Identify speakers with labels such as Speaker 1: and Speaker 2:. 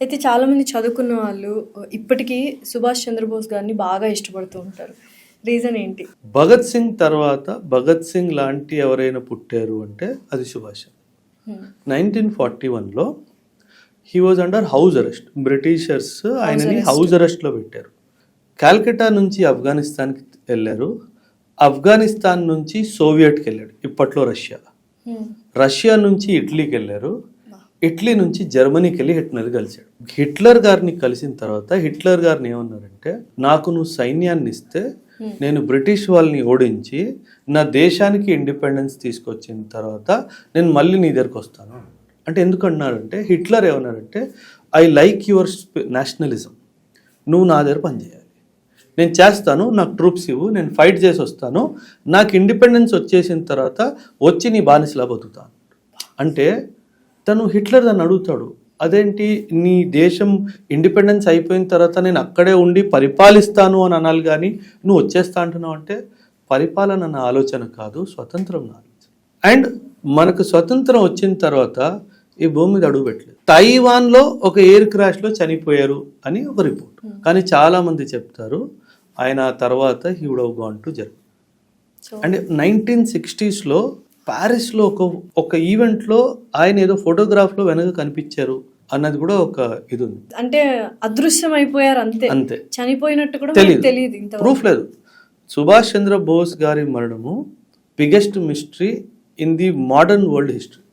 Speaker 1: అయితే చాలామంది చదువుకున్న వాళ్ళు ఇప్పటికీ సుభాష్ చంద్రబోస్ గారిని బాగా ఇష్టపడుతూ ఉంటారు. రీజన్ ఏంటి?
Speaker 2: భగత్ సింగ్ తర్వాత భగత్ సింగ్ లాంటి ఎవరైనా పుట్టారు అంటే అది సుభాష్. 1941లో he was under house arrest. Britishers ఆయనని హౌస్ అరెస్ట్లో పెట్టారు. కాల్కటా నుంచి ఆఫ్ఘనిస్తాన్కి వెళ్ళారు. ఆఫ్ఘనిస్తాన్ నుంచి సోవియట్కి వెళ్ళాడు, ఇప్పట్లో రష్యా. రష్యా నుంచి ఇటలీకి వెళ్ళారు. ఇటలీ నుంచి జర్మనీకి వెళ్ళి హిట్లర్ కలిశాడు. హిట్లర్ గారిని కలిసిన తర్వాత హిట్లర్ గారిని ఏమన్నారంటే, నాకు నువ్వు సైన్యాన్ని ఇస్తే నేను బ్రిటిష్ వాళ్ళని ఓడించి నా దేశానికి ఇండిపెండెన్స్ తీసుకొచ్చిన తర్వాత నేను మళ్ళీ నీ దగ్గరకు వస్తాను అంటే. ఎందుకు అన్నారంటే, హిట్లర్ ఏమన్నారంటే, ఐ లైక్ యువర్ నేషనలిజం, నువ్వు నా దగ్గర పనిచేయాలి, నేను చేస్తాను, నాకు ట్రూప్స్ ఇవ్వు, నేను ఫైట్ చేసి వస్తాను, నాకు ఇండిపెండెన్స్ వచ్చేసిన తర్వాత వచ్చి నీ బానిసలా బతుకుతాను అంటే. తను హిట్లర్ దాన్ని అడుగుతాడు, అదేంటి నీ దేశం ఇండిపెండెన్స్ అయిపోయిన తర్వాత నేను అక్కడే ఉండి పరిపాలిస్తాను అని అనాలి కానీ నువ్వు వచ్చేస్తా అంటున్నావు అంటే. పరిపాలన నా ఆలోచన కాదు, స్వతంత్రం నా ఆలోచన. అండ్ మనకు స్వతంత్రం వచ్చిన తర్వాత ఈ భూమి మీద అడుగు పెట్టలేదు. తైవాన్లో ఒక ఎయిర్ క్రాష్లో చనిపోయారు అని ఒక రిపోర్ట్. కానీ చాలామంది చెప్తారు ఆయన తర్వాత he would have gone to Germany. అంటే 1960sలో ప్యారిస్లో ఒక ఈవెంట్లో ఆయన ఏదో ఫోటోగ్రాఫ్లో వెనక కనిపించారు అన్నది కూడా ఒక ఇది ఉంది.
Speaker 1: అంటే అదృశ్యం అయిపోయారు అంతే, అంతే, చనిపోయినట్టు కూడా తెలియదు,
Speaker 2: ప్రూఫ్ లేదు. సుభాష్ చంద్రబోస్ గారి మరణము biggest mystery in the modern world history.